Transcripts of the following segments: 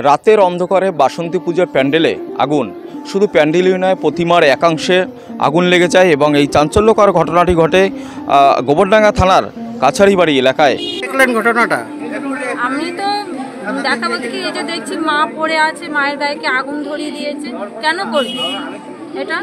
রাতের অন্ধকারে বাসন্তী পুজোর প্যান্ডেলে আগুন, শুধু প্যান্ডেলই নয় প্রতিমার একাংশে আগুন লেগে যায় এবং এই চাঞ্চল্যকর ঘটনাটি ঘটে গোবরডাঙ্গা থানার কাছারিবাড়ি এলাকায়। দেখলেন ঘটনাটা? আমি তো দেখা বলতে কি, এই যে দেখছি মা পড়ে আছে, মায়ের গায়ে আগুন ধরিয়ে দিয়েছে। কেন করবে এটা?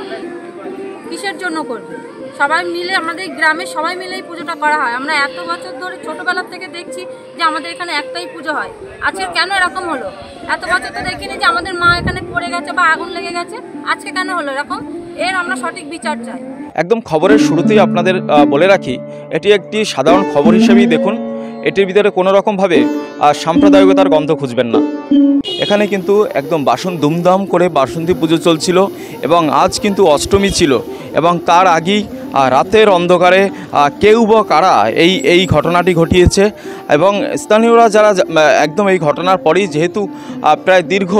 কিসের জন্য করবে? সবাই মিলে, আমাদের গ্রামে সবাই মিলেই পুজোটা করা হয়। আমরা এত বছর ধরে ছোটবেলা থেকে দেখছি যে আমাদের এখানে একটাই পুজো হয়। আজকে কেন এরকম হলো? এত বছর তো দেখিনি যে আমাদের মা এখানে পড়ে গেছে বা আগুন লেগে গেছে, আজকে কেন হলো এরকম? এর আমরা সঠিক বিচার চাই। একদম খবরের শুরুতেই আপনাদের বলে রাখি, এটি একটি সাধারণ খবর হিসেবেই দেখুন। এটির ভিতরে কোনো রকমভাবে সাম্প্রদায়িকতার গন্ধ খুঁজবেন না। এখানে কিন্তু একদম দুমদাম করে বাসন্তী পুজো চলছিল এবং আজ কিন্তু অষ্টমী ছিল এবং তার আগেই রাতের অন্ধকারে কেউ বা কারা এই ঘটনাটি ঘটিয়েছে এবং স্থানীয়রা যারা একদম এই ঘটনার পরেই, যেহেতু প্রায় দীর্ঘ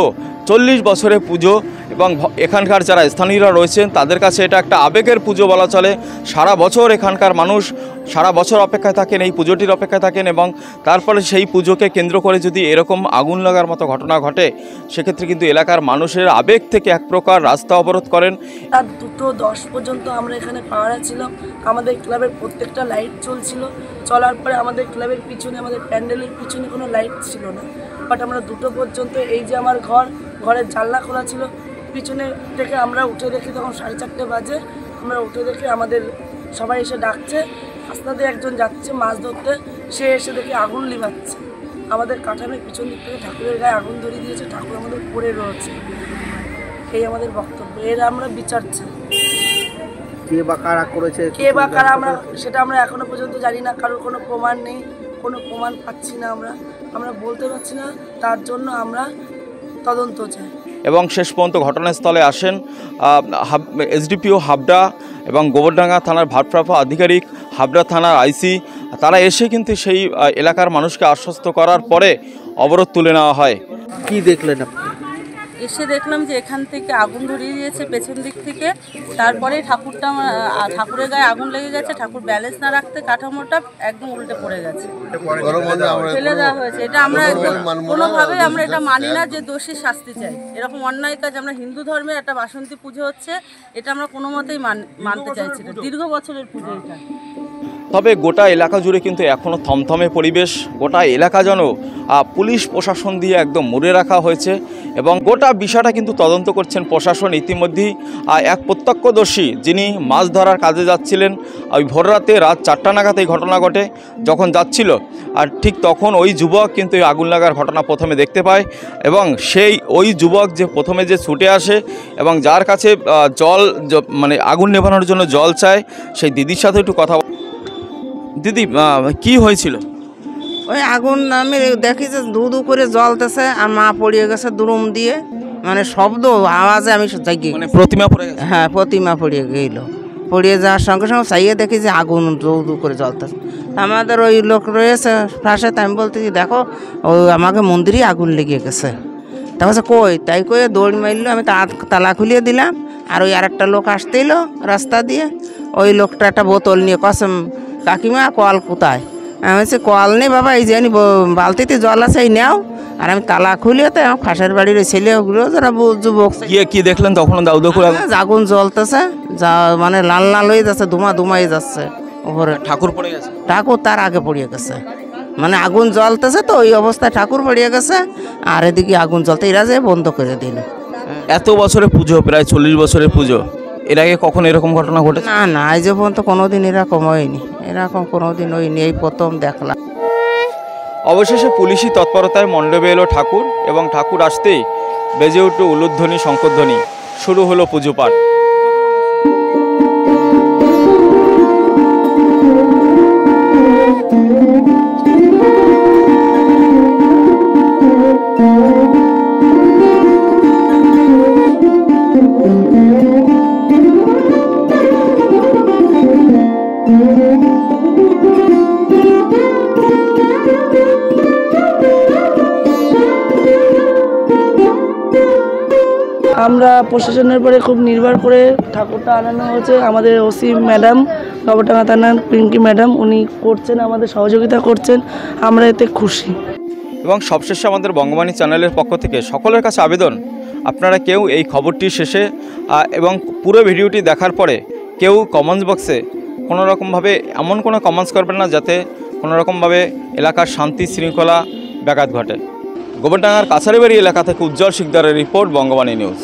40 বছরের পুজো এবং এখানকার যারা স্থানীয়রা রয়েছেন তাদের কাছে এটা একটা আবেগের পুজো বলা চলে। সারা বছর এখানকার মানুষ সারা বছর অপেক্ষায় থাকেন, এই পুজোটির অপেক্ষায় থাকেন এবং তারপরে সেই পুজোকে কেন্দ্র করে যদি এরকম আগুন লাগার মতো ঘটনা ঘটে, সেক্ষেত্রে কিন্তু এলাকার মানুষের আবেগ থেকে এক প্রকার রাস্তা অবরোধ করেন। রাত 2:10 পর্যন্ত আমরা এখানে পাহারা ছিলাম। আমাদের ক্লাবের প্রত্যেকটা লাইট চলছিল। চলার পরে আমাদের ক্লাবের পিছনে, আমাদের প্যান্ডেলের পিছনে কোনো লাইট ছিল না। বাট আমরা 2টো পর্যন্ত, এই যে আমার ঘরের জানলা খোলা ছিল, পিছনে থেকে আমরা উঠে দেখি তখন 4:30 বাজে। আমরা উঠে দেখি আমাদের সবাই এসে ডাকছে, রাস্তাতে একজন যাচ্ছে মাছ ধরতে, সে এসে দেখি আগুন লিভাচ্ছে। আমাদের কাঠামের পিছন দিক থেকে ঠাকুরের গায়ে আগুন ধরিয়ে দিয়েছে, ঠাকুর আমাদের পড়ে রয়েছে। এই আমাদের বক্তব্য, এর আমরা বিচার চাই। কে বা কারা করেছে, কে বা কারা সেটা আমরা এখনো পর্যন্ত জানি না। কারোর কোনো প্রমাণ নেই, কোনো প্রমাণ পাচ্ছি না, আমরা বলতে পারছি না। তার জন্য আমরা তদন্ত চাই। এবং শেষ পর্যন্ত ঘটনাস্থলে আসেন এসডিপিও হাবড়া এবং গোবরডাঙ্গা থানার ভারপ্রাপ্ত আধিকারিক, হাবড়া থানার আইসি। তারা এসে কিন্তু সেই এলাকার মানুষকে আশ্বস্ত করার পরে অবরোধ তুলে নেওয়া হয়। কি দেখলেন আপনি? এসে দেখলাম যে এখান থেকে আগুন ধরিয়ে দিয়েছে পেছন দিক থেকে। তারপরে ঠাকুরের গায়ে আগুন লেগে গেছে। ঠাকুর ব্যালেন্স না রাখতে কাঠামোটা একদম উল্টে পড়ে গেছে, ফেলে দেওয়া হয়েছে। এটা আমরা কোনোভাবেই আমরা এটা মানি না যে দোষী শাস্তি চাই। এরকম অন্যায় কাজ, আমরা হিন্দু ধর্মের একটা বাসন্তী পুজো হচ্ছে, এটা আমরা কোনো মতেই মানতে চাইছি না। দীর্ঘ বছরের পুজো এটা। তবে গোটা এলাকা জুড়ে কিন্তু এখনও থমথমে পরিবেশ। গোটা এলাকা যেন পুলিশ প্রশাসন দিয়ে একদম মুড়ে রাখা হয়েছে এবং গোটা বিষয়টা কিন্তু তদন্ত করছেন প্রশাসন। ইতিমধ্যেই এক প্রত্যক্ষদর্শী, যিনি মাছ ধরার কাজে যাচ্ছিলেন, ওই ভোররাতে রাত 4টা নাগাদ এই ঘটনা ঘটে। যখন যাচ্ছিল আর ঠিক তখন ওই যুবক কিন্তু এই আগুন লাগার ঘটনা প্রথমে দেখতে পায় এবং ওই যুবক যে প্রথমে যে ছুটে আসে এবং যার কাছে জল, মানে আগুন নেভানোর জন্য জল চায়, সেই দিদির সাথে একটু কথা। দিদি, কি হয়েছিল? ওই আগুন আমি দেখি যে ধু ধু করে জ্বলতেছে আর মা পড়িয়ে গেছে দুরুম দিয়ে, মানে শব্দ আওয়াজে আমি জাগি, মানে প্রতিমা পড়ে গেছে? হ্যাঁ, প্রতিমা পড়িয়ে গেল। পড়িয়ে যাওয়ার সঙ্গে সঙ্গে চাইয়ে দেখি যে আগুন ধু ধু করে জ্বলতেছে। আমাদের ওই লোক রয়েছে পাশে, আমি বলতেছি দেখো ওই আমাকে মন্দিরই আগুন লেগে গেছে। তা বলছে কই, তাই কই দৌড় মারলো। আমি তালা খুলিয়ে দিলাম আর ওই আরেকটা লোক আসতে এলো রাস্তা দিয়ে। ওই লোকটা একটা বোতল নিয়ে কসম, কাকিমা কল কোথায়? আমি বলছি কল নেই বাবা, এই যে বালতিতে জল আছে, এই নাও। আর আমি তালা খুলিয়ে তো আমার খাসের বাড়ির ওই ছেলেগুলো যারা যুবক, কি দেখলেন তখন? আগুন জ্বলতেছে, যা মানে লাল লাল হয়ে যাচ্ছে, ধুমাই যাচ্ছে উপরে। ঠাকুর পড়ে গেছে? ঠাকুর তার আগে পড়িয়ে গেছে, মানে আগুন জ্বলতেছে তো ওই অবস্থায় ঠাকুর পড়িয়ে গেছে। আর এদিকে আগুন জ্বলতে এরা যে বন্ধ করে দিল। এত বছরের পুজো, প্রায় 40 বছরের পুজো, এর আগে কখনো এরকম ঘটনা ঘটেছে? না, এই যে পর্যন্ত কোনোদিন এরকম হয়নি, কোনোদিন হয়নি, এই প্রথম দেখলাম। অবশেষে পুলিশি তৎপরতায় মণ্ডপে এলো ঠাকুর এবং ঠাকুর আসতেই বেজে উঠল উলুধ্বনি, শঙ্করধ্বনি, শুরু হলো পুজো পাঠ। আমরা প্রশাসনের পরে খুব নির্ভর করে ঠাকুরটা আনানো হয়েছে। আমাদের ওসি ম্যাডাম, গোবরডাঙ্গা থানার পিঙ্কি ম্যাডাম, উনি করছেন, আমাদের সহযোগিতা করছেন, আমরা এতে খুশি। এবং সবশেষে আমাদের বঙ্গবাণী চ্যানেলের পক্ষ থেকে সকলের কাছে আবেদন, আপনারা কেউ এই খবরটি শেষে এবং পুরো ভিডিওটি দেখার পরে কেউ কমেন্টস বক্সে কোনো রকমভাবে এমন কোনো কমেন্টস করবেন না যাতে কোনো রকমভাবে এলাকার শান্তি শৃঙ্খলা ব্যাঘাত ঘটে। গোবরডাঙ্গার কাছারিবাড়ি এলাকা থেকে উজ্জ্বল শিকদারের রিপোর্ট, বঙ্গবাণী নিউজ।